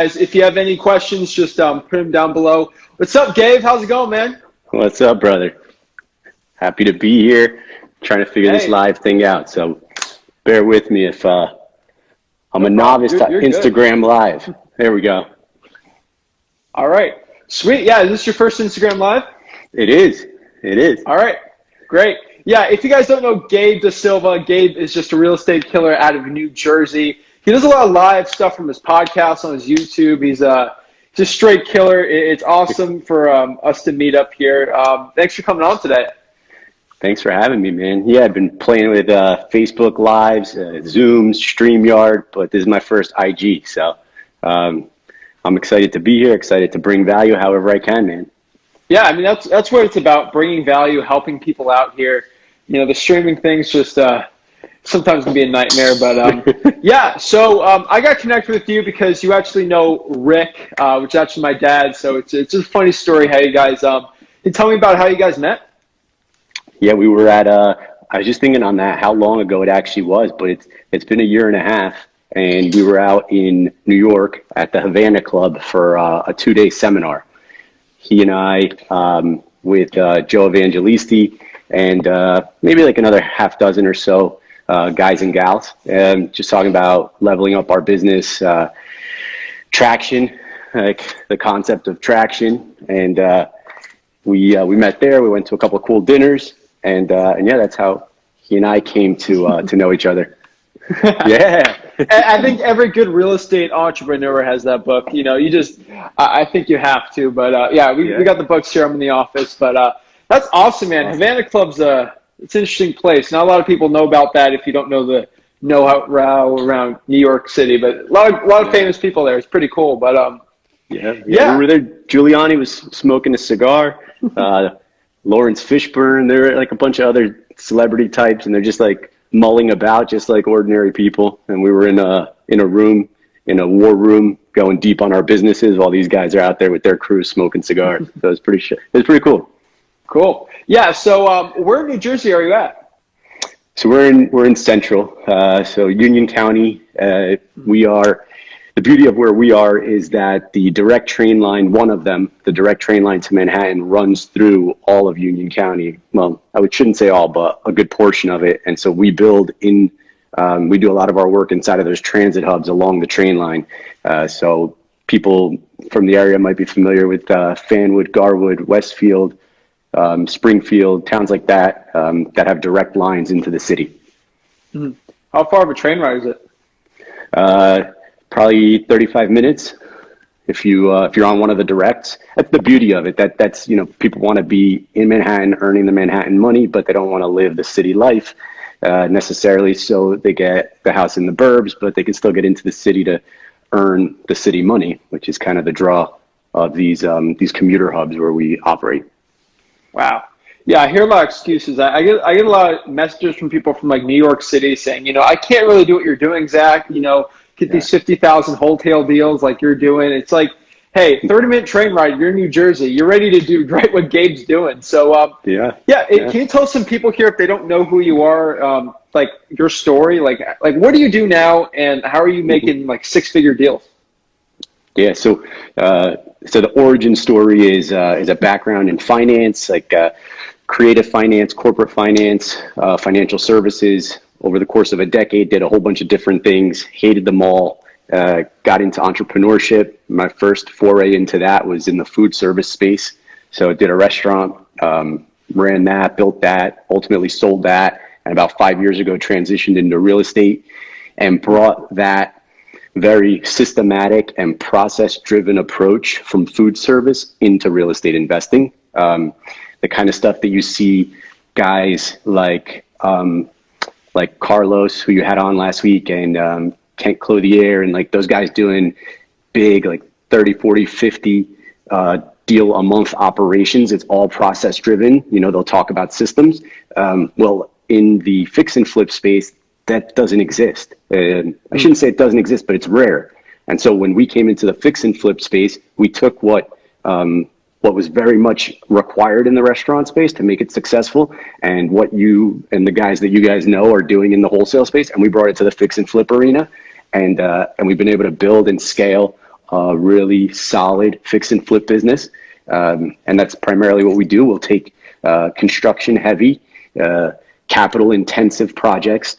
Guys, if you have any questions, just put them down below. What's up, Gabe? How's it going, man? What's up, brother? Happy to be here, trying to figure this live thing out. So bear with me if I'm a novice to Instagram Live. There we go. All right. Sweet. Yeah, is this your first Instagram Live? It is. It is. All right. Great. Yeah, if you guys don't know Gabe Da Silva, Gabe is just a real estate killer out of New Jersey. He does a lot of live stuff from his podcast on his YouTube. He's just straight killer. It's awesome for us to meet up here. Thanks for coming on today. Thanks for having me, man. Yeah, I've been playing with Facebook Lives, Zooms, StreamYard, but this is my first IG. So I'm excited to be here, excited to bring value however I can, man. Yeah, I mean, that's what it's about, bringing value, helping people out here. You know, the streaming thing's just sometimes can be a nightmare, but yeah. So I got connected with you because you actually know Rick, which is actually my dad. So it's a funny story how you guys. Can you tell me about how you guys met? Yeah, we were at. I was just thinking on that how long ago it actually was, but it's been a year and a half, and we were out in New York at the Amana Club for a 2-day seminar. He and I with Joe Evangelisti and maybe like another half dozen or so guys and gals, just talking about leveling up our business, traction, like the concept of traction. And we met there. We went to a couple of cool dinners, and yeah, that's how he and I came to know each other. Yeah. I think every good real estate entrepreneur has that book. You know, I think you have to, but yeah, we got the books here. I'm in the office, but that's awesome, man. Awesome. Havana Club's it's an interesting place. Not a lot of people know about that if you don't know the know-how around New York City, but a lot of famous people there. It's pretty cool, but yeah. We were there. Giuliani was smoking a cigar. Lawrence Fishburne. There were like a bunch of other celebrity types, and they're just like mulling about just like ordinary people. And we were in a room, in a war room, going deep on our businesses while these guys are out there with their crews smoking cigars. So it was pretty cool. Cool. Yeah. So where in New Jersey are you at? So we're in Central. So Union County. We are. The beauty of where we are is that the direct train line, one of them, the direct train line to Manhattan, runs through all of Union County. Well, shouldn't say all, but a good portion of it. And so we build in, we do a lot of our work inside of those transit hubs along the train line. So people from the area might be familiar with Fanwood, Garwood, Westfield, Springfield, towns like that, that have direct lines into the city. Mm-hmm. How far of a train ride is it? Probably 35 minutes if you're on one of the directs. That's the beauty of it. That's people want to be in Manhattan earning the Manhattan money, but they don't want to live the city life necessarily. So they get the house in the burbs, but they can still get into the city to earn the city money, which is kind of the draw of these commuter hubs where we operate. Wow. Yeah, I hear a lot of excuses. I get a lot of messages from people from like New York City saying, I can't really do what you're doing, Zach. Get these 50,000 wholesale deals like you're doing. It's like, hey, 30-minute train ride. You're in New Jersey. You're ready to do right what Gabe's doing. So can you tell some people here if they don't know who you are, like your story, like what do you do now, and how are you making like 6-figure deals? Yeah, so the origin story is a background in finance, like creative finance, corporate finance, financial services. Over the course of a decade, did a whole bunch of different things, hated them all, got into entrepreneurship. My first foray into that was in the food service space. So I did a restaurant, ran that, built that, ultimately sold that, and about 5 years ago transitioned into real estate and brought that very systematic and process-driven approach from food service into real estate investing. The kind of stuff that you see guys like Carlos, who you had on last week, and Kent Clothier, and like those guys doing big, like 30, 40, 50 deal a month operations. It's all process driven. They'll talk about systems. Well, in the fix and flip space, that doesn't exist. I shouldn't say it doesn't exist, but it's rare. And so when we came into the fix and flip space, we took what was very much required in the restaurant space to make it successful, and what you and the guys that you guys know are doing in the wholesale space, and we brought it to the fix and flip arena, and we've been able to build and scale a really solid fix and flip business. And that's primarily what we do. We'll take construction heavy, capital intensive projects,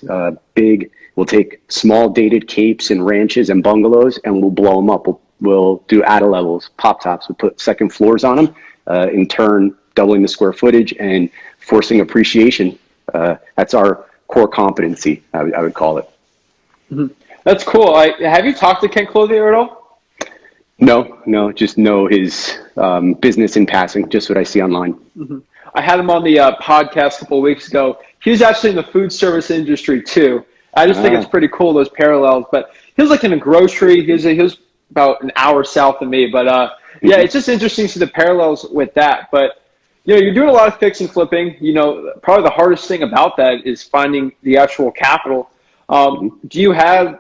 we'll take small dated capes and ranches and bungalows, and we'll blow them up. We'll do attic levels, pop tops. We'll put second floors on them, in turn doubling the square footage and forcing appreciation. That's our core competency, I would call it. Mm-hmm. That's cool. Have you talked to Ken Clothier at all? No, just know his business in passing, just what I see online. Mm-hmm. I had him on the podcast a couple of weeks ago. He was actually in the food service industry too. I just think it's pretty cool, those parallels. But he was like in a grocery. He was about an hour south of me. But yeah, it's just interesting to see the parallels with that. But you're doing a lot of fix and flipping. Probably the hardest thing about that is finding the actual capital. Do you have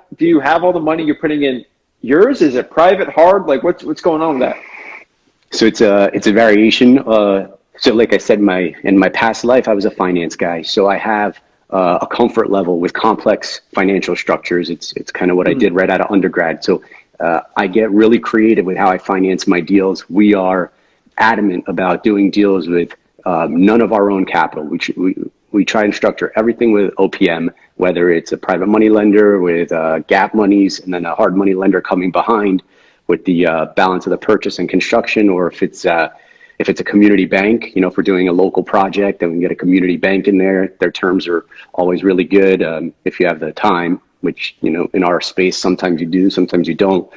all the money you're putting in yours? Is it private, hard? Like what's going on with that? So it's a variation. So like I said, in my past life, I was a finance guy. So I have a comfort level with complex financial structures. It's kind of what I did right out of undergrad. So I get really creative with how I finance my deals. We are adamant about doing deals with none of our own capital. We try and structure everything with OPM, whether it's a private money lender with gap monies and then a hard money lender coming behind with the balance of the purchase and construction, or if it's a community bank, if we're doing a local project, then we can get a community bank in there. Their terms are always really good if you have the time, which, in our space, sometimes you do, sometimes you don't.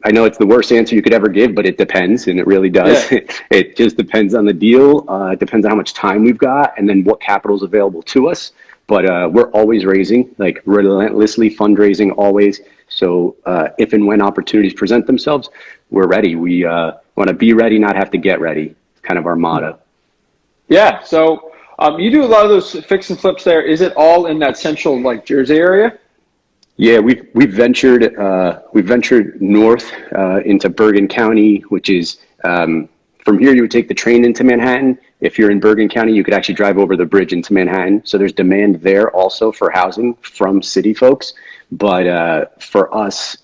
I know it's the worst answer you could ever give, but it depends, and it really does. Yeah. It just depends on the deal. It depends on how much time we've got and then what capital is available to us. But we're always raising, like relentlessly fundraising always. So if and when opportunities present themselves, we're ready. We want to be ready, not have to get ready. It's kind of our motto. Yeah. So you do a lot of those fix and flips there. Is it all in that central Jersey area? Yeah, we've ventured north into Bergen County, which is from here you would take the train into Manhattan. If you're in Bergen County, you could actually drive over the bridge into Manhattan. So there's demand there also for housing from city folks. But for us,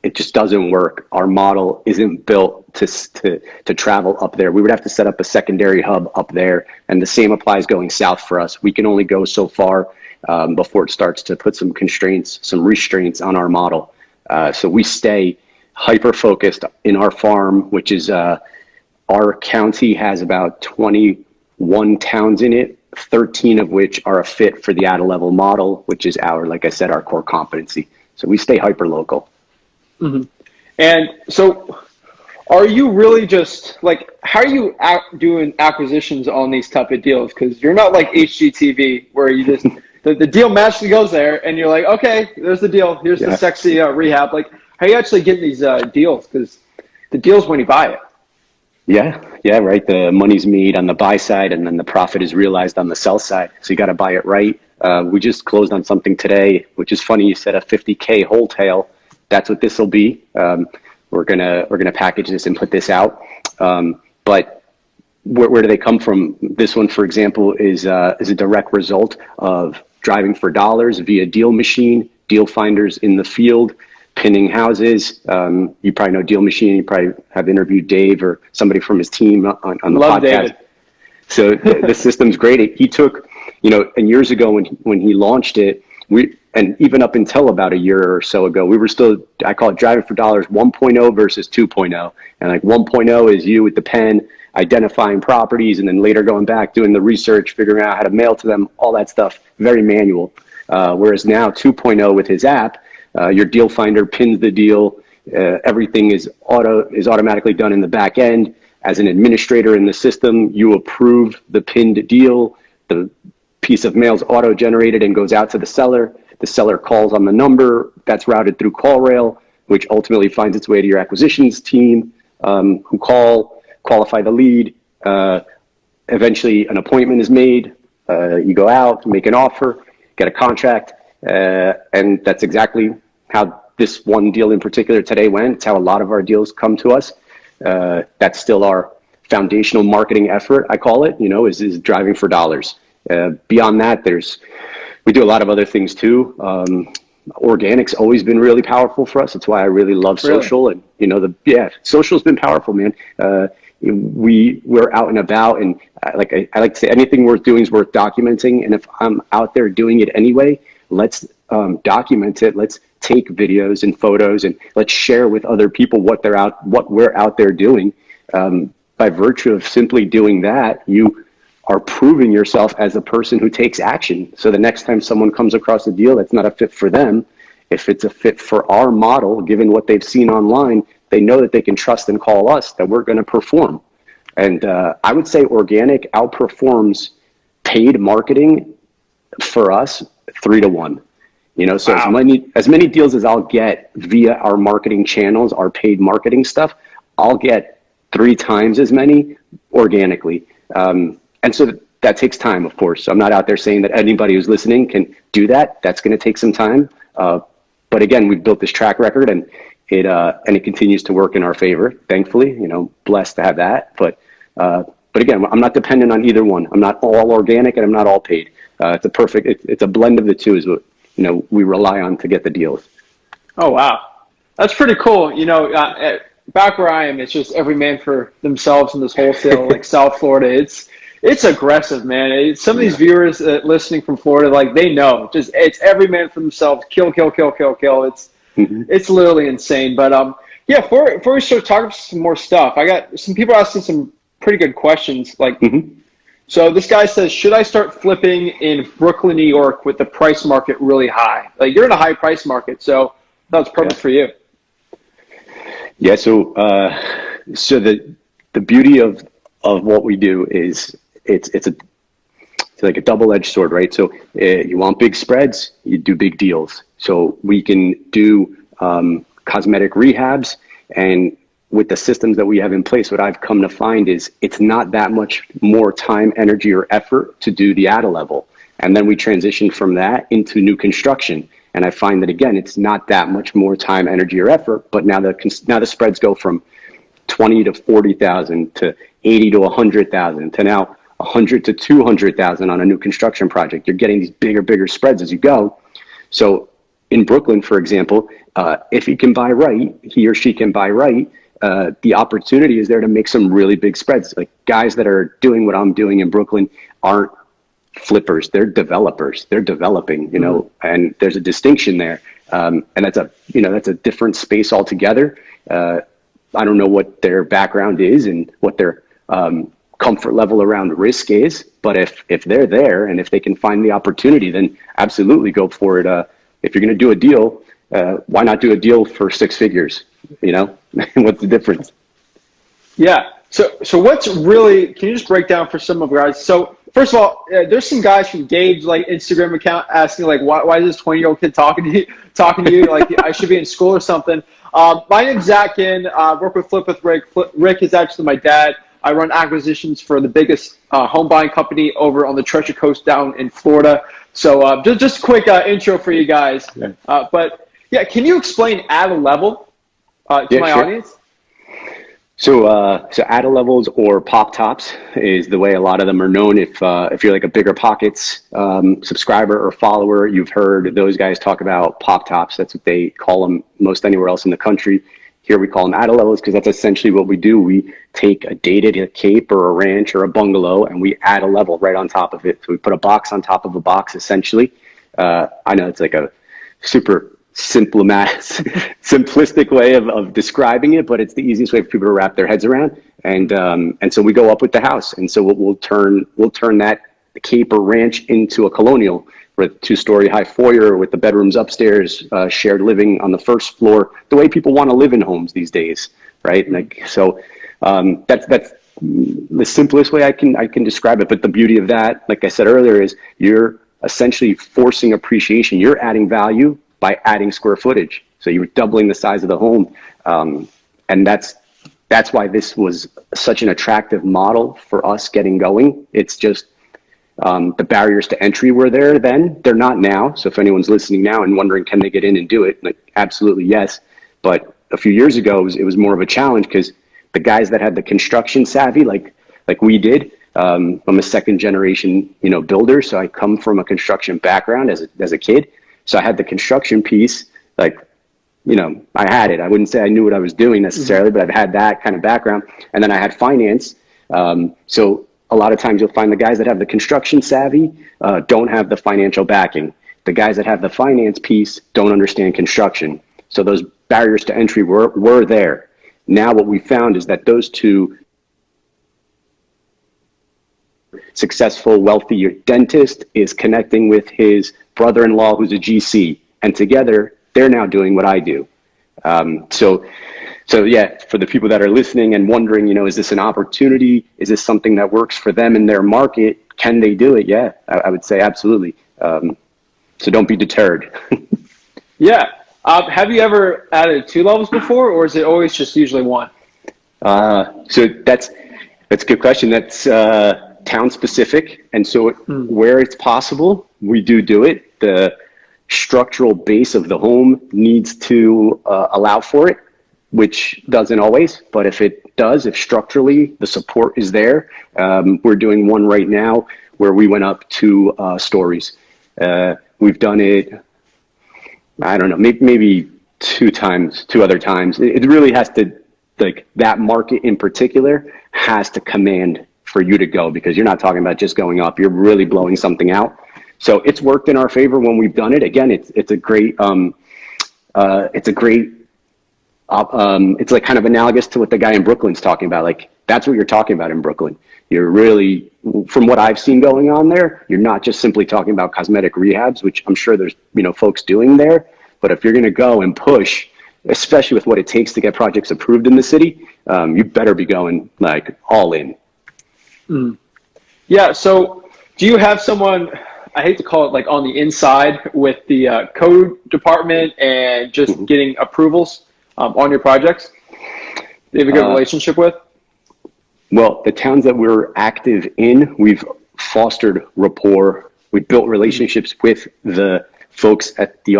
it just doesn't work. Our model isn't built to travel up there. We would have to set up a secondary hub up there, and the same applies going south for us. We can only go so far before it starts to put some restraints on our model. So we stay hyper-focused in our farm, which is our county has about 21 towns in it, 13 of which are a fit for the at-a-level model, which is like I said, our core competency. So we stay hyper-local. Mm-hmm. And so are you really just how are you doing acquisitions on these type of deals? Because you're not like HGTV where you just the deal magically goes there and you're like, okay, there's the deal. Here's the sexy rehab. How are you actually getting these deals? Because the deal's when you buy it. Yeah, right. The money's made on the buy side and then the profit is realized on the sell side. So you got to buy it right. We just closed on something today, which is funny. You said a 50K wholesale. That's what this will be. We're gonna package this and put this out. But where do they come from? This one, for example, is a direct result of driving for dollars via Deal Machine, deal finders in the field, pinning houses. You probably know Deal Machine. You probably have interviewed Dave or somebody from his team on the Love podcast. David. So the system's great. He took, and years ago when he launched it, and even up until about a year or so ago, we were still, I call it driving for dollars 1.0 versus 2.0. And 1.0 is you with the pen, identifying properties, and then later going back, doing the research, figuring out how to mail to them, all that stuff, very manual. Whereas now 2.0 with his app, your deal finder pins the deal. Everything is automatically done in the back end. As an administrator in the system, you approve the pinned deal. The piece of mail is auto-generated and goes out to the seller. The seller calls on the number that's routed through CallRail, which ultimately finds its way to your acquisitions team, who qualify the lead. Eventually, an appointment is made. You go out, make an offer, get a contract, and that's exactly how this one deal in particular today went. It's how a lot of our deals come to us. That's still our foundational marketing effort, I call it, is driving for dollars. Beyond that, we do a lot of other things too. Organic's always been really powerful for us. It's why I really love social. And social's been powerful, man. We're out and about, and I like to say anything worth doing is worth documenting. And if I'm out there doing it anyway, let's document it. Let's take videos and photos, and let's share with other people what we're out there doing. By virtue of simply doing that, you are proving yourself as a person who takes action. So the next time someone comes across a deal that's not a fit for them, if it's a fit for our model, given what they've seen online, they know that they can trust and call us, that we're going to perform. And I would say organic outperforms paid marketing for us 3-to-1. So wow. as many deals as I'll get via our marketing channels, our paid marketing stuff, I'll get 3 times as many organically. And so that takes time, of course. So I'm not out there saying that anybody who's listening can do that. That's going to take some time. But again, we've built this track record, and it continues to work in our favor. Thankfully, blessed to have that. But again, I'm not dependent on either one. I'm not all organic and I'm not all paid. It's a blend of the two is what we rely on to get the deals. Oh wow, that's pretty cool. Back where I am, it's just every man for themselves in this wholesale, like South Florida. It's aggressive, man. Some of these viewers listening from Florida, like they know, it's every man for themselves. Kill, kill, kill, kill, kill. It's literally insane. But before we start talking some more stuff, I got some people asking some pretty good questions. So this guy says, should I start flipping in Brooklyn, New York, with the price market really high? Like you're in a high price market, so that's perfect for you. Yeah. So the beauty of what we do is it's like a double-edged sword, right? So you want big spreads, you do big deals. So we can do cosmetic rehabs, and with the systems that we have in place, what I've come to find is it's not that much more time, energy, or effort to do the ADA level. And then we transition from that into new construction. And I find that, again, it's not that much more time, energy, or effort, but now the spreads go from 20 to 40,000 to 80 to 100,000 to now 100 to 200,000 on a new construction project. You're getting these bigger spreads as you go. So in Brooklyn, for example, if he can buy right, he or she can buy right, the opportunity is there to make some really big spreads. Like guys that are doing what I'm doing in Brooklyn aren't flippers, they're developers. They're developing, and there's a distinction there. And that's a different space altogether. I don't know what their background is and what their comfort level around risk is, but if they're there and if they can find the opportunity, then absolutely go for it. If you're going to do a deal, why not do a deal for 6 figures? What's the difference? Yeah. So what's really, can you just break down for some of the guys? So first of all, there's some guys from Gabe's Instagram account asking why is this 20-year-old kid talking to you? Like I should be in school or something. My name's Zach and I work with Flip with Rick. Rick is actually my dad. I run acquisitions for the biggest home buying company over on the Treasure Coast down in Florida. So just a quick intro for you guys. But yeah, can you explain ADA level to my audience? So ADA levels or pop tops is the way a lot of them are known. If you're like a Bigger Pockets subscriber or follower, you've heard those guys talk about pop tops. That's what they call them most anywhere else in the country. Here we call them ADA levels because that's essentially what we do. We take a dated cape or a ranch or a bungalow and we add a level right on top of it. So we put a box on top of a box essentially. I know it's like a super simplistic way of describing it, but it's the easiest way for people to wrap their heads around. And so we go up with the house. And so we'll turn that cape or ranch into a colonial with 2-story high foyer with the bedrooms upstairs, shared living on the first floor, the way people want to live in homes these days, right? That's the simplest way I can describe it. But the beauty of that, like I said earlier, is you're essentially forcing appreciation. You're adding value by adding square footage. So you're doubling the size of the home. And that's why this was such an attractive model for us getting going. It's just the barriers to entry were there then. They're not now. So if anyone's listening now and wondering, can they get in and do it? Absolutely yes. But a few years ago, it was more of a challenge because the guys that had the construction savvy, like we did, I'm a second generation, builder. So I come from a construction background as a kid. So I had the construction piece, like, I had it. I wouldn't say I knew what I was doing necessarily, but I've had that kind of background. And then I had finance. So a lot of times you'll find the guys that have the construction savvy don't have the financial backing. The guys that have the finance piece don't understand construction. So those barriers to entry were there. Now what we found is that those two successful, wealthy dentist is connecting with his brother-in-law who's a GC. And together, they're now doing what I do. So yeah, for the people that are listening and wondering, is this an opportunity? Is this something that works for them in their market? Can they do it? Yeah, I would say absolutely. So don't be deterred. Yeah. Have you ever added 2 levels before, or is it always just usually 1? So that's a good question. That's town specific. And so where it's possible, we do it. The structural base of the home needs to allow for it, which doesn't always, but if it does, if structurally the support is there, we're doing one right now where we went up 2 stories. We've done it, I don't know, maybe 2 other times. It really has to, like, that market in particular has to command for you to go, because you're not talking about just going up, you're really blowing something out. So it's worked in our favor when we've done it. Again, it's a great, it's like kind of analogous to what the guy in Brooklyn's talking about. Like, that's what you're talking about in Brooklyn. You're really, from what I've seen going on there, you're not just simply talking about cosmetic rehabs, which I'm sure there's, folks doing there. But if you're going to go and push, especially with what it takes to get projects approved in the city, you better be going like all in. Yeah. So do you have someone, I hate to call it like on the inside with the code department and just getting approvals on your projects? Do you have a good relationship with? Well, the towns that we're active in, we've fostered rapport. We built relationships with the folks at the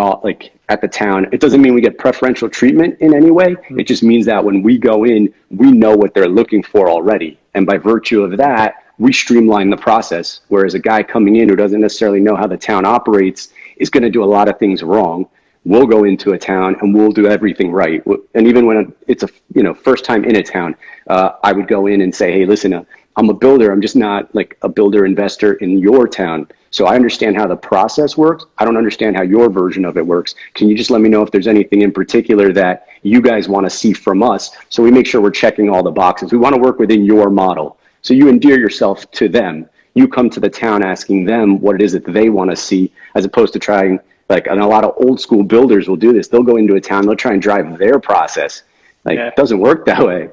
town. It doesn't mean we get preferential treatment in any way. It just means that when we go in, we know what they're looking for already. And by virtue of that, we streamline the process. Whereas a guy coming in who doesn't necessarily know how the town operates is going to do a lot of things wrong. We'll go into a town and we'll do everything right. And even when it's a first time in a town, I would go in and say, hey, listen, I'm a builder. I'm just not like a builder investor in your town. So I understand how the process works. I don't understand how your version of it works. Can you just let me know if there's anything in particular that you guys want to see from us? So we make sure we're checking all the boxes. We want to work within your model. So you endear yourself to them. You come to the town asking them what it is that they want to see, as opposed to trying, and a lot of old school builders will do this. They'll go into a town, they'll try and drive their process. It doesn't work that way.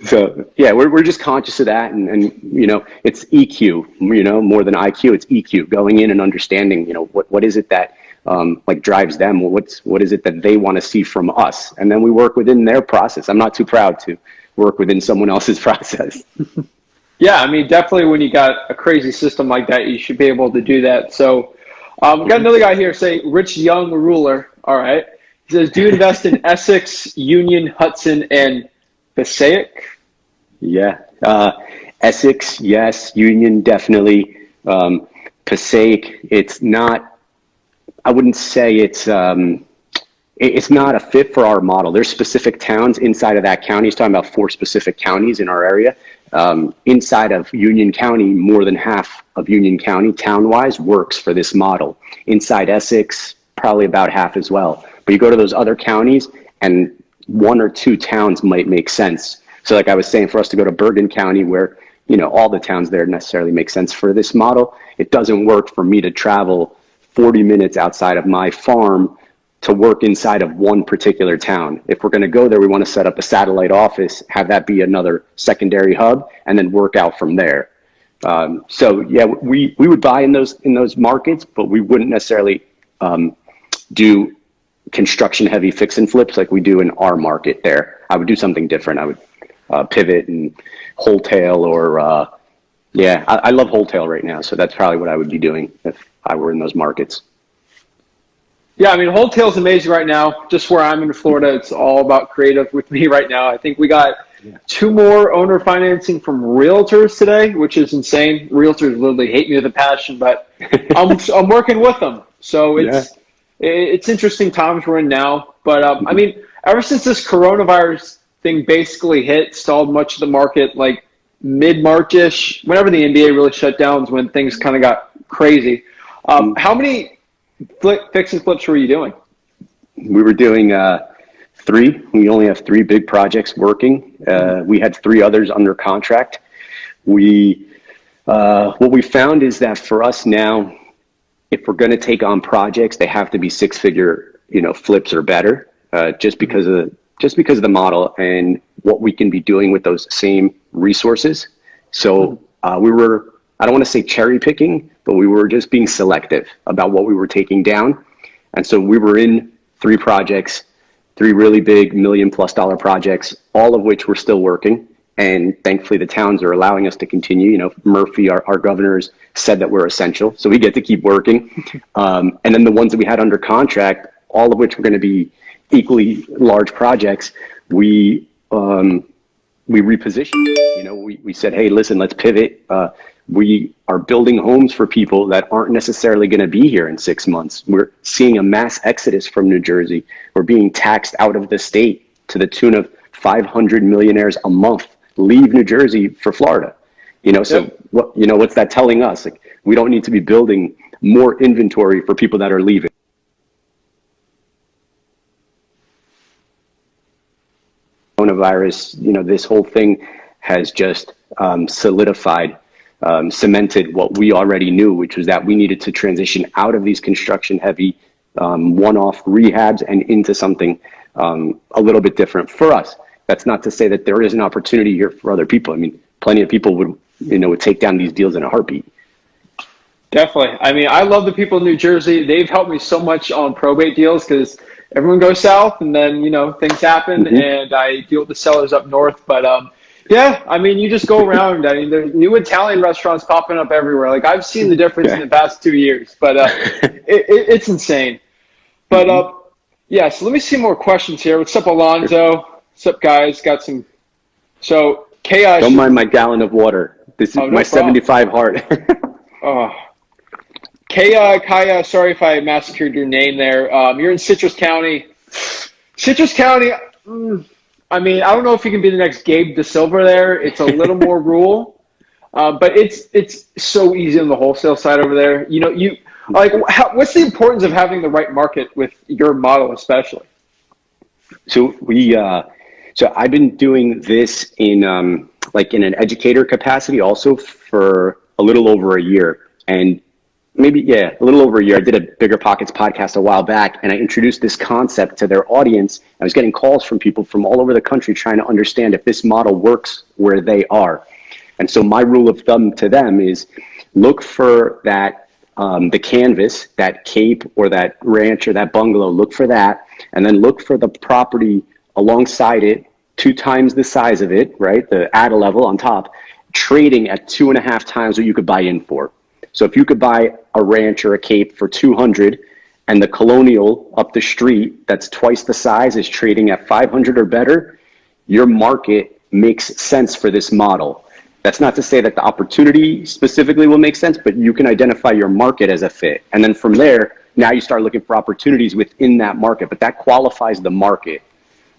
So yeah, we're just conscious of that, and it's EQ, more than IQ, it's EQ, going in and understanding, what is it that drives them, what is it that they want to see from us, and then we work within their process. I'm not too proud to work within someone else's process. Yeah, I mean, definitely when you got a crazy system like that, you should be able to do that. So we got another guy here, say Rich Young Ruler. All right. He says, do you invest in Essex, Union, Hudson, and Passaic? Yeah. Essex, yes. Union, definitely. Passaic, it's not, I wouldn't say it's not a fit for our model. There's specific towns inside of that county. He's talking about 4 specific counties in our area. Inside of Union County, more than half of Union County, town-wise, works for this model. Inside Essex, probably about half as well. But you go to those other counties, and 1 or 2 towns might make sense. So like I was saying, for us to go to Bergen County, where all the towns there necessarily make sense for this model, it doesn't work for me to travel 40 minutes outside of my farm to work inside of one particular town. If we're going to go there, we want to set up a satellite office, have that be another secondary hub, and then work out from there. So yeah, we would buy in those markets, but we wouldn't necessarily do construction heavy fix and flips like we do in our market there. I would do something different. I would pivot and wholesale, or I love wholesale right now. So that's probably what I would be doing if I were in those markets. Yeah, I mean, wholesale is amazing right now. Just where I'm in Florida, it's all about creative with me right now. I think we got 2 more owner financing from realtors today, which is insane. Realtors literally hate me with a passion, but I'm working with them. So it's interesting times we're in now. But I mean, ever since this coronavirus thing basically hit, stalled much of the market, like mid-March-ish, whenever the NBA really shut down is when things kind of got crazy. How many fix and flips were you doing? We were doing 3. We only have 3 big projects working. We had 3 others under contract. What we found is that for us now, if we're going to take on projects, they have to be 6-figure, flips or better, just because of the model and what we can be doing with those same resources. So we were, I don't want to say cherry picking, but we were just being selective about what we were taking down. And so we were in 3 projects, 3 really big $1 million+ projects, all of which we're still working. And thankfully, the towns are allowing us to continue. Murphy, our governors, said that we're essential, so we get to keep working. And then the ones that we had under contract, all of which were going to be equally large projects, we repositioned. We said, hey, listen, let's pivot. We are building homes for people that aren't necessarily going to be here in 6 months. We're seeing a mass exodus from New Jersey. We're being taxed out of the state to the tune of 500 millionaires a month leave New Jersey for Florida. So what's that telling us? Like, we don't need to be building more inventory for people that are leaving. Coronavirus, this whole thing has just solidified, cemented what we already knew, which was that we needed to transition out of these construction heavy one-off rehabs and into something a little bit different for us. That's not to say that there is an opportunity here for other people. I mean, plenty of people would take down these deals in a heartbeat. Definitely. I mean, I love the people in New Jersey. They've helped me so much on probate deals because everyone goes south and then, things happen and I deal with the sellers up north. But yeah, I mean, you just go around. I mean, there's new Italian restaurants popping up everywhere. Like, I've seen the difference in the past 2 years, but it's insane. But yeah, so let me see more questions here. What's up, Alonzo? What's up, guys? Got some. So, chaos. Don't mind my gallon of water. This is my problem. 75 heart. Oh. Kaya, sorry if I massacred your name there. You're in Citrus County. Citrus County, I mean, I don't know if you can be the next Gabe DeSilva there. It's a little more rural, but it's so easy on the wholesale side over there. What's the importance of having the right market with your model, especially? So so I've been doing this in an educator capacity also for a little over a year, and a little over a year. I did a Bigger Pockets podcast a while back, and I introduced this concept to their audience. I was getting calls from people from all over the country trying to understand if this model works where they are. And so my rule of thumb to them is look for that, the canvas, that cape or that ranch or that bungalow, look for that, and then look for the property alongside it, 2 times the size of it, right? The add a level on top, trading at 2.5 times what you could buy in for. So if you could buy a ranch or a cape for 200 and the colonial up the street that's twice the size is trading at 500 or better, your market makes sense for this model. That's not to say that the opportunity specifically will make sense, but you can identify your market as a fit. And then from there, now you start looking for opportunities within that market, but that qualifies the market.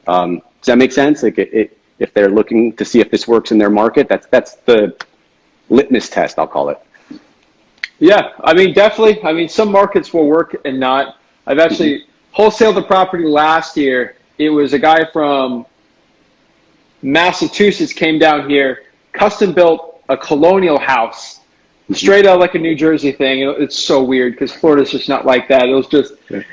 Does that make sense? Like if they're looking to see if this works in their market, that's the litmus test, I'll call it. Yeah, I mean, definitely. I mean, some markets will work and not. I've actually wholesaled the property last year. It was a guy from Massachusetts came down here, custom built a colonial house, straight out like a New Jersey thing. It's so weird because Florida's just not like that. It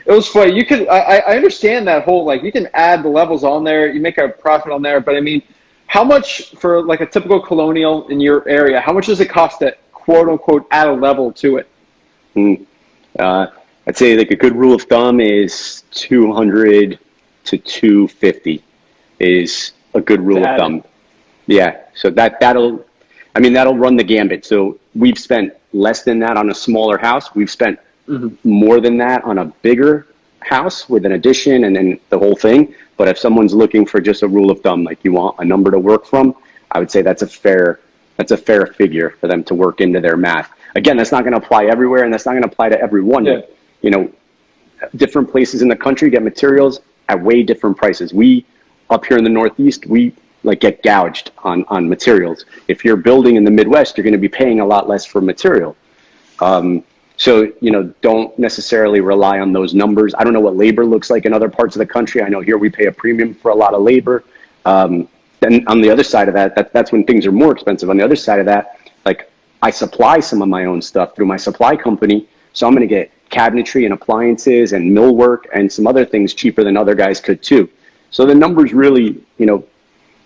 was funny. You could, I understand that whole, like, you can add the levels on there, you make a profit on there, but I mean, how much for like a typical colonial in your area, how much does it cost to quote unquote add a level to it? I'd say like a good rule of thumb is 200 to 250 is a good rule of thumb. Yeah, so that'll run the gambit. So we've spent less than that on a smaller house. We've spent more than that on a bigger house with an addition and then the whole thing. But if someone's looking for just a rule of thumb, like you want a number to work from, I would say that's a fair figure for them to work into their math. Again, that's not going to apply everywhere, and that's not going to apply to everyone. Yeah. different places in the country get materials at way different prices. We up here in the Northeast, we like get gouged on materials. If you're building in the Midwest, you're going to be paying a lot less for material. So, you know, don't necessarily rely on those numbers. I don't know what labor looks like in other parts of the country. I know here we pay a premium for a lot of labor. Then on the other side of that, that's when things are more expensive. On the other side of that, like I supply some of my own stuff through my supply company. So I'm going to get cabinetry and appliances and millwork and some other things cheaper than other guys could too. So the numbers really, you know,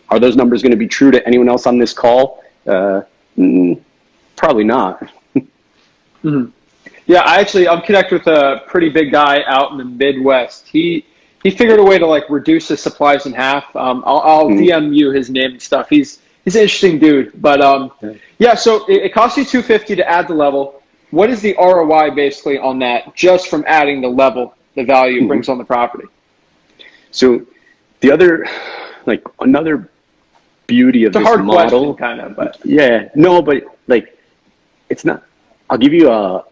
are those numbers going to be true to anyone else on this call? Probably not. Mm-hmm. Yeah, I'm connected with a pretty big guy out in the Midwest. He figured a way to like reduce his supplies in half. I'll DM you his name and stuff. He's an interesting dude. But yeah, so it costs you $250 to add the level. What is the ROI basically on that just from adding the level, the value it brings on the property? So the other, like another beauty of this model, question, kind of, but yeah, no, but like it's not. I'll give you a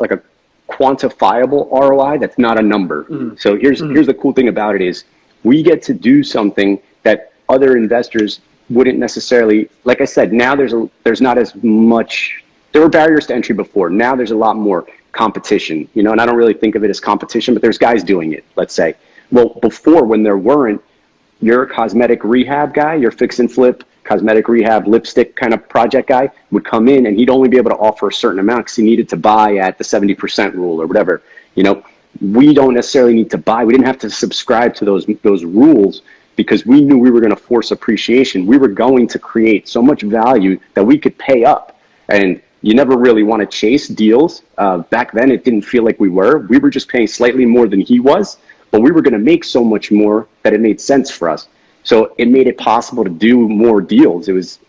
quantifiable ROI that's not a number. So here's the cool thing about it is we get to do something that other investors wouldn't necessarily. Like I said, now there's not as much. There were barriers to entry before. Now there's a lot more competition, you know, and I don't really think of it as competition, but there's guys doing it, let's say. Well, before when there weren't, your cosmetic rehab guy, your fix and flip, cosmetic rehab, lipstick kind of project guy would come in and he'd only be able to offer a certain amount because he needed to buy at the 70% rule or whatever. You know, we don't necessarily need to buy. We didn't have to subscribe to those rules because we knew we were going to force appreciation. We were going to create so much value that we could pay up. And you never really want to chase deals. Back then, it didn't feel like we were. We were just paying slightly more than he was, but we were going to make so much more that it made sense for us. So it made it possible to do more deals. It was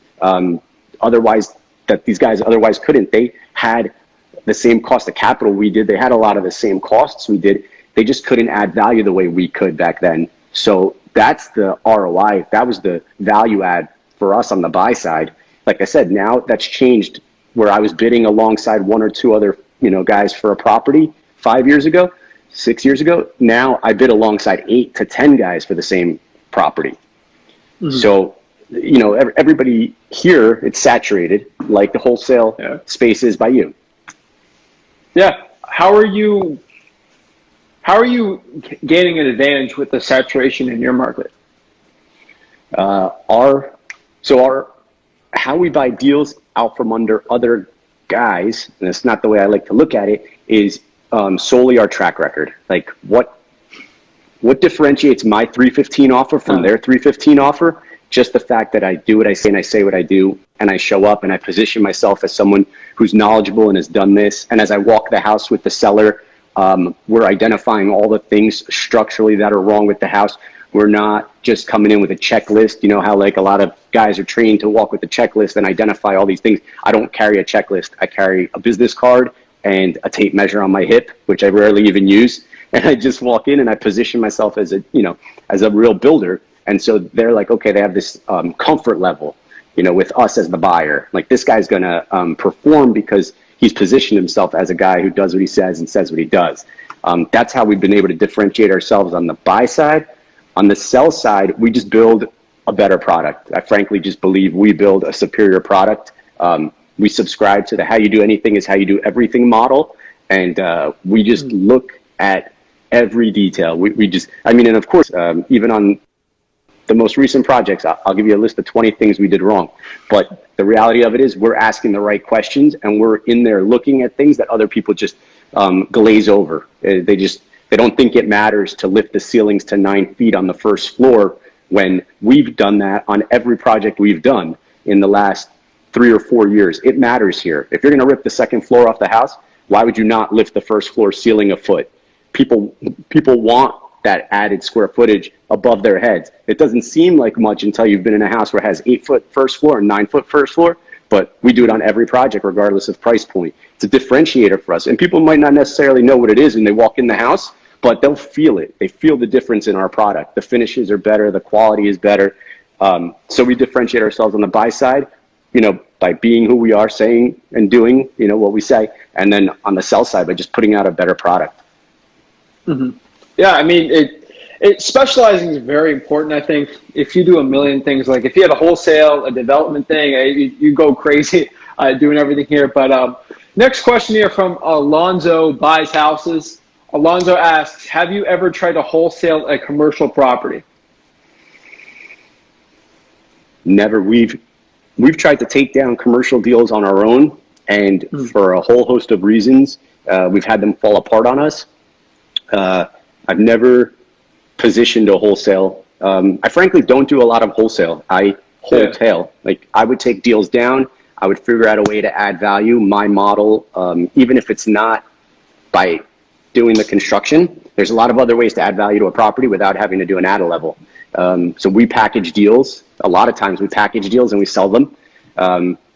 otherwise that these guys otherwise couldn't. They had the same cost of capital we did. They had a lot of the same costs we did. They just couldn't add value the way we could back then. So that's the ROI. That was the value add for us on the buy side. Like I said, now that's changed where I was bidding alongside one or two other, you know, guys for a property 5 years ago, 6 years ago. Now I bid alongside 8 to 10 guys for the same property. So, you know, everybody here, it's saturated like the wholesale space is by you. Yeah. How are you gaining an advantage with the saturation in your market? How we buy deals out from under other guys, and it's not the way I like to look at it, is solely our track record. Like what differentiates my 315 offer from their 315 offer? Just the fact that I do what I say and I say what I do, and I show up and I position myself as someone who's knowledgeable and has done this. And as I walk the house with the seller, we're identifying all the things structurally that are wrong with the house. We're not just coming in with a checklist. You know how like a lot of guys are trained to walk with a checklist and identify all these things. I don't carry a checklist. I carry a business card and a tape measure on my hip, which I rarely even use. And I just walk in and I position myself as a real builder. And so they're like, okay, they have this comfort level, you know, with us as the buyer. Like this guy's going to perform because he's positioned himself as a guy who does what he says and says what he does. That's how we've been able to differentiate ourselves on the buy side. On the sell side, we just build a better product. I frankly just believe we build a superior product. We subscribe to the how you do anything is how you do everything model. And we just look at every detail. And of course, even on the most recent projects, I'll give you a list of 20 things we did wrong. But the reality of it is we're asking the right questions and we're in there looking at things that other people just glaze over. They don't think it matters to lift the ceilings to 9 feet on the first floor when we've done that on every project we've done in the last 3 or 4 years. It matters here. If you're going to rip the second floor off the house, why would you not lift the first floor ceiling a foot? People want that added square footage above their heads. It doesn't seem like much until you've been in a house where it has 8-foot first floor and 9-foot first floor, but we do it on every project regardless of price point. It's a differentiator for us. And people might not necessarily know what it is when they walk in the house, but they'll feel it. They feel the difference in our product. The finishes are better, the quality is better. So we differentiate ourselves on the buy side, you know, by being who we are, saying and doing, you know, what we say. And then on the sell side, by just putting out a better product. Yeah, I mean, specializing is very important. I think if you do a million things, like if you had a wholesale, a development thing, you go crazy doing everything here. But next question here from Alonzo Buys Houses. Alonzo asks, have you ever tried to wholesale a commercial property? Never. We've tried to take down commercial deals on our own, and for a whole host of reasons, we've had them fall apart on us. I've never positioned a wholesale. I frankly don't do a lot of wholesale. I wholesale. Like, I would take deals down. I would figure out a way to add value. My model, even if it's not by doing the construction, there's a lot of other ways to add value to a property without having to do an add a level. So we package deals. A lot of times we package deals and we sell them.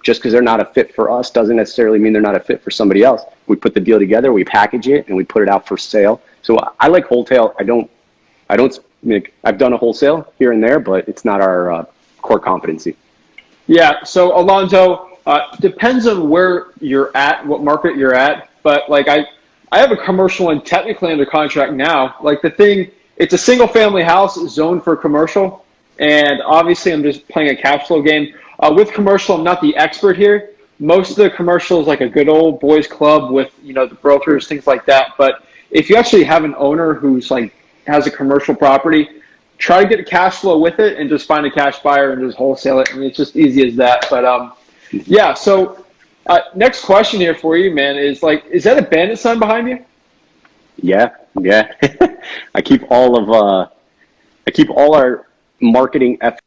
Just because they're not a fit for us doesn't necessarily mean they're not a fit for somebody else. We put the deal together, we package it, and we put it out for sale. So I like wholesale. I've done a wholesale here and there, but it's not our core competency. Yeah. So Alonzo, depends on where you're at, what market you're at. But like I have a commercial one technically under contract now. Like it's a single family house zoned for commercial. And obviously I'm just playing a cash flow game. With commercial, I'm not the expert here. Most of the commercial is like a good old boys club with, the brokers, things like that. But if you actually have an owner who's like has a commercial property, try to get a cash flow with it and just find a cash buyer and just wholesale it. I mean, it's just easy as that. But yeah, so next question here for you, man, is that a bandit sign behind you? Yeah. I keep all our marketing effort.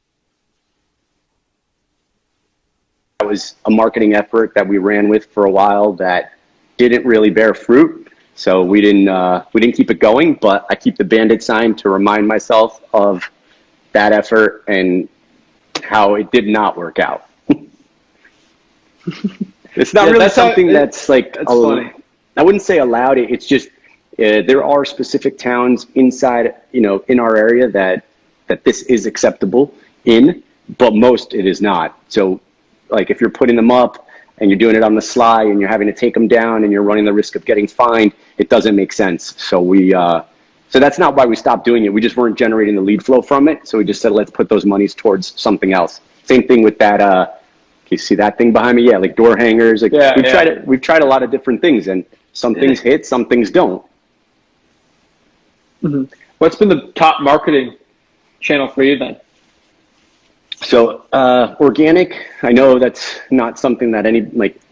That was a marketing effort that we ran with for a while that didn't really bear fruit. So we didn't keep it going, but I keep the bandit sign to remind myself of that effort and how it did not work out. It's not really something that's like, funny. I wouldn't say allowed. It's just, there are specific towns inside, in our area that this is acceptable in, but most it is not. So like if you're putting them up and you're doing it on the sly and you're having to take them down and you're running the risk of getting fined, it doesn't make sense. So so that's not why we stopped doing it. We just weren't generating the lead flow from it. So we just said, let's put those monies towards something else. Same thing with that, you see that thing behind me? Yeah, like door hangers. Like we've tried a lot of different things, and some things hit, some things don't. Mm-hmm. What's been the top marketing channel for you then? So organic, I know that's not something that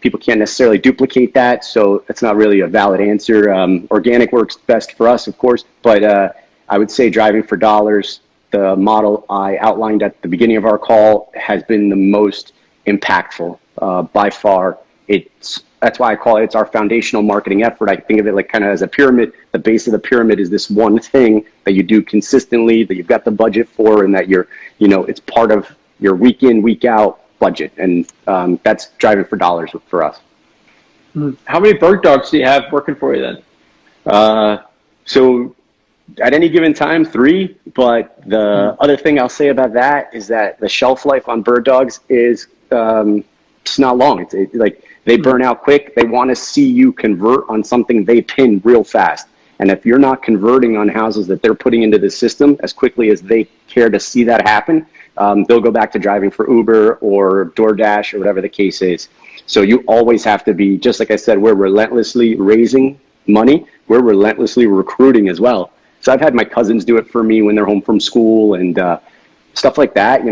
people can't necessarily duplicate that, so that's not really a valid answer. Organic works best for us, of course, but I would say driving for dollars, the model I outlined at the beginning of our call, has been the most impactful by far. That's why I call it's our foundational marketing effort. I think of it like kind of as a pyramid. The base of the pyramid is this one thing that you do consistently, that you've got the budget for, and that it's part of your week in, week out budget. And that's driving for dollars for us. How many bird dogs do you have working for you then? So at any given time, 3. But the other thing I'll say about that is that the shelf life on bird dogs is it's not long. It's like they burn out quick. They want to see you convert on something they pin real fast. And if you're not converting on houses that they're putting into the system as quickly as they care to see that happen, they'll go back to driving for Uber or DoorDash or whatever the case is. So you always have to be, just like I said, we're relentlessly raising money. We're relentlessly recruiting as well. So I've had my cousins do it for me when they're home from school and stuff like that,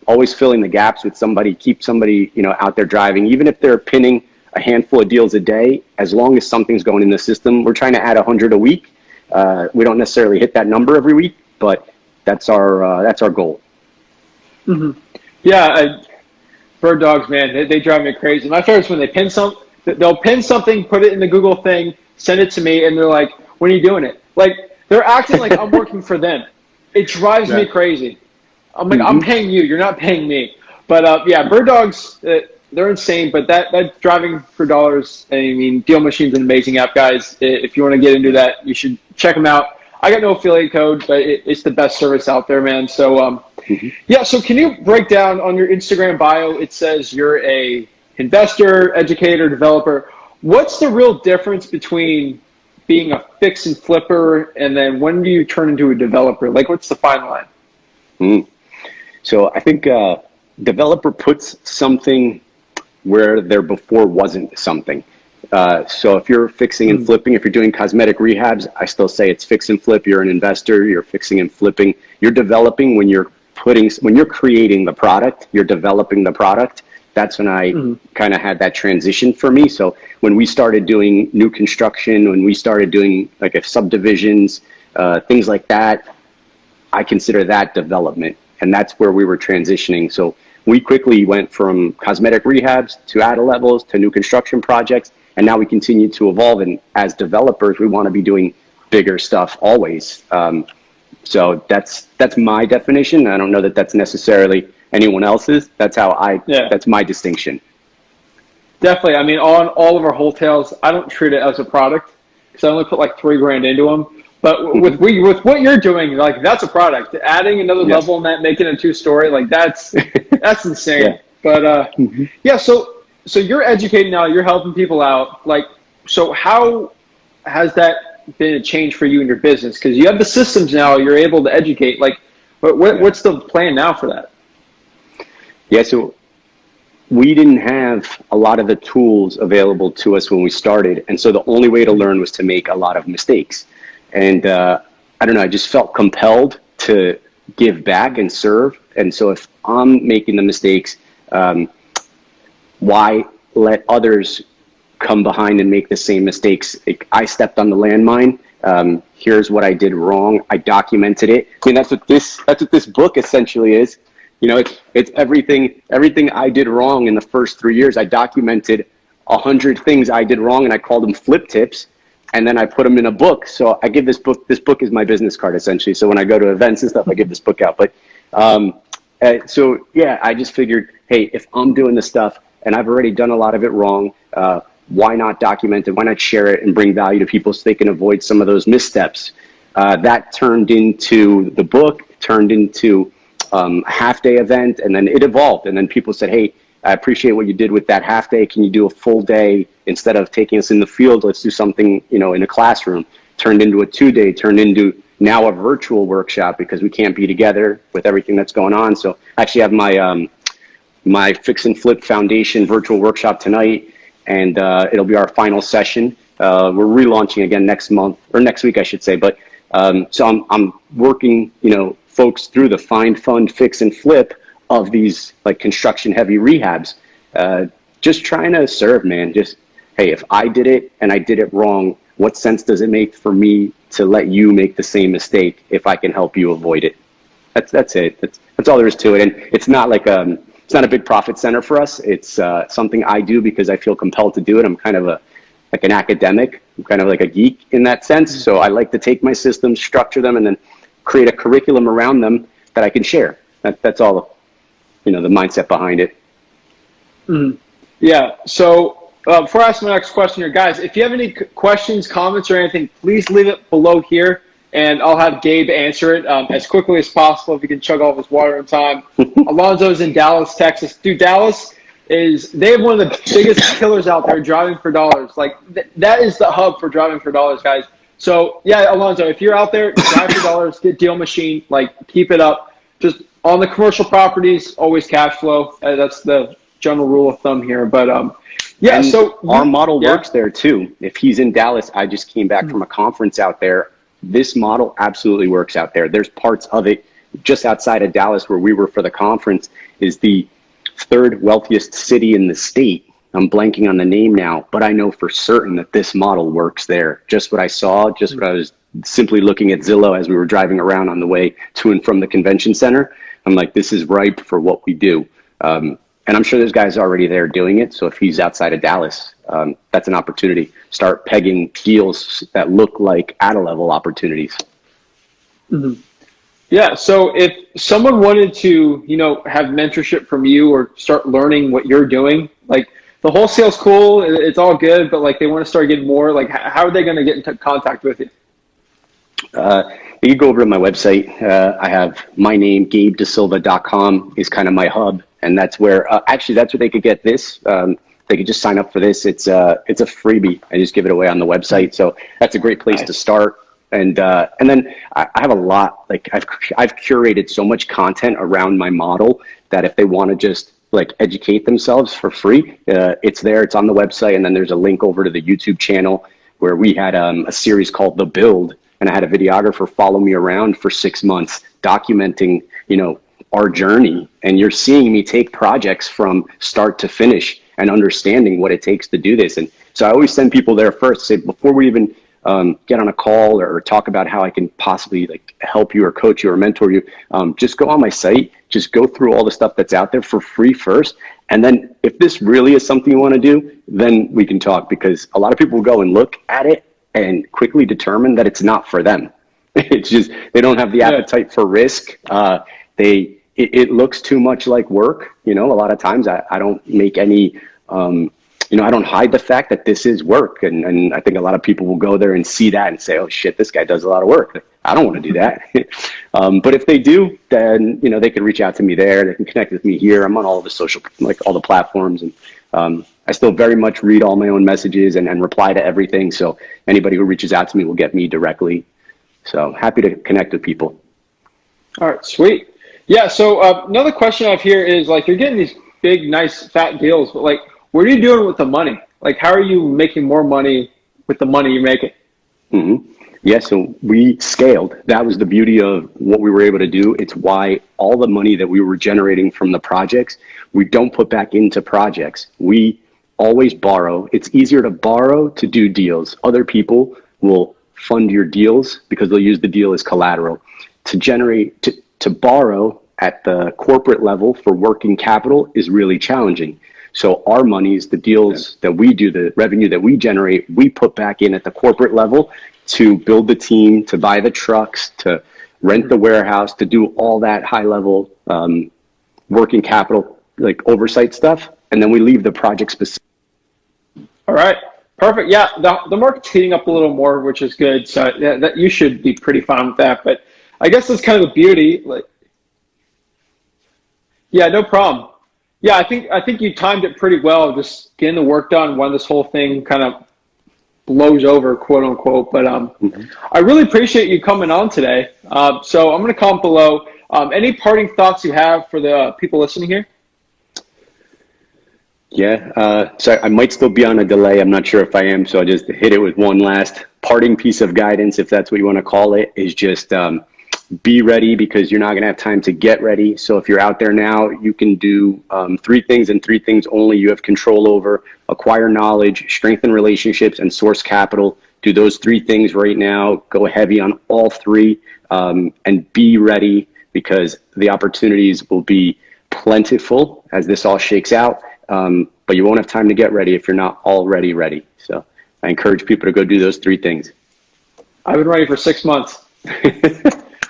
always filling the gaps with somebody, keep somebody, out there driving, even if they're pinning a handful of deals a day, as long as something's going in the system. We're trying to add 100 a week. We don't necessarily hit that number every week, but that's our goal. Mm-hmm. Yeah. Bird dogs, man, they drive me crazy. My favorite is when they'll pin something, put it in the Google thing, send it to me, and they're like, when are you doing it? Like, they're acting like I'm working for them. It drives me crazy. I'm like, I'm paying you. You're not paying me. But yeah, bird dogs, they're insane. But that driving for dollars, I mean, Deal Machine's an amazing app, guys. If you want to get into that, you should check them out. I got no affiliate code, but it's the best service out there, man. So yeah. So can you break down on your Instagram bio? It says you're a investor, educator, developer. What's the real difference between being a fix and flipper, and then when do you turn into a developer? Like, what's the fine line? So I think developer puts something where there before wasn't something. So if you're fixing and flipping, if you're doing cosmetic rehabs, I still say it's fix and flip. You're an investor, you're fixing and flipping. You're developing when you're creating the product, you're developing the product. That's when I kind of had that transition for me. So when we started doing new construction, when we started doing like a subdivisions, things like that, I consider that development. And that's where we were transitioning. So we quickly went from cosmetic rehabs to ADA levels to new construction projects. And now we continue to evolve. And as developers, we want to be doing bigger stuff always. So that's my definition. I don't know that that's necessarily anyone else's. That's how that's my distinction. Definitely. I mean, on all of our wholesales, I don't treat it as a product because I only put like $3,000 into them. But with what you're doing, like that's a product. Adding another level in that, making it a 2-story, like that's insane. Yeah. But so you're educating now. You're helping people out. Like, so how has that been a change for you in your business? Because you have the systems now. You're able to educate. Like, what's the plan now for that? Yeah. So we didn't have a lot of the tools available to us when we started, and so the only way to learn was to make a lot of mistakes. And I don't know, I just felt compelled to give back and serve. And so if I'm making the mistakes, why let others come behind and make the same mistakes? I stepped on the landmine. Here's what I did wrong. I documented it. I mean, that's what this book essentially is. You know, it's everything I did wrong in the first 3 years. I documented 100 things I did wrong, and I called them flip tips. And then I put them in a book. So I give this book is my business card essentially. So when I go to events and stuff, I give this book out. But so yeah, I just figured, hey, if I'm doing this stuff and I've already done a lot of it wrong, why not document it? Why not share it and bring value to people so they can avoid some of those missteps? That turned into the book, turned into a half-day event, and then it evolved. And then people said, hey, I appreciate what you did with that half day. Can you do a full day instead of taking us in the field? Let's do something, you know, in a classroom. Turned into a 2-day, turned into now a virtual workshop because we can't be together with everything that's going on. So I actually have my Fix and Flip Foundation virtual workshop tonight, and it'll be our final session. We're relaunching again next month, or next week, I should say. But so I'm working, you know, folks through the find, fund, fix, and flip of these like construction heavy rehabs, just trying to serve, man. Just, hey, if I did it and I did it wrong, what sense does it make for me to let you make the same mistake if I can help you avoid it? That's it. That's all there is to it. And it's not like it's not a big profit center for us. It's something I do because I feel compelled to do it. I'm kind of like an academic. I'm kind of like a geek in that sense. So I like to take my systems, structure them, and then create a curriculum around them that I can share. That's all. You know, the mindset behind it. Yeah. So before I ask my next question here, guys, if you have any questions, comments, or anything, please leave it below here, and I'll have Gabe answer it as quickly as possible if he can chug all of his water in time. Alonzo's in Dallas, Texas. Dude, Dallas they have one of the biggest killers out there driving for dollars. Like, that is the hub for driving for dollars, guys. So, yeah, Alonzo, if you're out there, drive for dollars, get Deal Machine, like, keep it up. Just on the commercial properties, always cash flow. That's the general rule of thumb here. But yeah, and so our model works there too. If he's in Dallas, I just came back from a conference out there. This model absolutely works out there. There's parts of it just outside of Dallas where we were for the conference is the third wealthiest city in the state. I'm blanking on the name now, but I know for certain that this model works there. Just what I saw, just what I was simply looking at Zillow as we were driving around on the way to and from the convention center. I'm like, this is ripe for what we do. And I'm sure there's guys already there doing it. So if he's outside of Dallas, that's an opportunity. Start pegging deals that look like ADA level opportunities. Yeah. So if someone wanted to, you know, have mentorship from you or start learning what you're doing, like the wholesale's cool, it's all good, but like they want to start getting more, like how are they going to get in contact with you? You can go over to my website. I have my name, GabeDasilva.com is kind of my hub. And that's where, actually, that's where they could get this. they could just sign up for this. It's a freebie. I just give it away on the website. So that's a great place to start. And then I have a lot, like I've curated so much content around my model that if they want to just like educate themselves for free, it's there, it's on the website. And then there's a link over to the YouTube channel where we had a series called The Build, and I had a videographer follow me around for 6 months documenting, our journey. And you're seeing me take projects from start to finish and understanding what it takes to do this. And so I always send people there first, say before we even get on a call or talk about how I can possibly like help you or coach you or mentor you, just go on my site, just go through all the stuff that's out there for free first. And then if this really is something you want to do, then we can talk, because a lot of people will go and look at it and quickly determine that it's not for them. It's just, they don't have the appetite for risk. It looks too much like work. A lot of times I don't make any, I don't hide the fact that this is work. And I think a lot of people will go there and see that and say, oh shit, this guy does a lot of work. I don't want to do that. But if they do, then, they can reach out to me there. They can connect with me here. I'm on all the social, like all the platforms. And I still very much read all my own messages and reply to everything. So anybody who reaches out to me will get me directly. So happy to connect with people. All right, sweet. Yeah, so another question I have here is, like, you're getting these big, nice, fat deals, but, like, what are you doing with the money? Like, how are you making more money with the money you're making? Mm-hmm. Yeah, so we scaled. That was the beauty of what we were able to do. It's why all the money that we were generating from the projects, we don't put back into projects. We always borrow. It's easier to borrow to do deals. Other people will fund your deals because they'll use the deal as collateral. To borrow at the corporate level for working capital is really challenging. So our monies, the deals that we do, the revenue that we generate, we put back in at the corporate level to build the team, to buy the trucks, to rent the warehouse, to do all that high level working capital, like oversight stuff. And then we leave the project specific. All right. Perfect. Yeah, the market's heating up a little more, which is good. So that you should be pretty fine with that. But I guess that's kind of the beauty. Like, yeah, no problem. Yeah, I think you timed it pretty well, just getting the work done when this whole thing kind of blows over, quote unquote. But I really appreciate you coming on today. So I'm going to comment below. Any parting thoughts you have for the people listening here? Yeah, so I might still be on a delay. I'm not sure if I am, so I just hit it with one last parting piece of guidance, if that's what you want to call it, is just be ready, because you're not going to have time to get ready. So if you're out there now, you can do 3 things and 3 things only you have control over: acquire knowledge, strengthen relationships, and source capital. Do those 3 things right now. Go heavy on all 3 and be ready, because the opportunities will be plentiful as this all shakes out. But you won't have time to get ready if you're not already ready. So I encourage people to go do those 3 things. I've been ready for 6 months.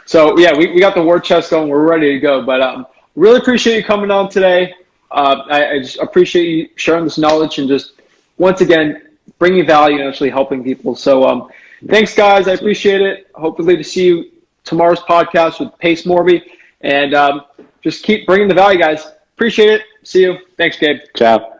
So yeah, we got the war chest going. We're ready to go. But really appreciate you coming on today. I just appreciate you sharing this knowledge and just, once again, bringing value and actually helping people. So thanks, guys. I appreciate it. Hopefully to see you tomorrow's podcast with Pace Morby. And just keep bringing the value, guys. Appreciate it. See you. Thanks, Gabe. Ciao.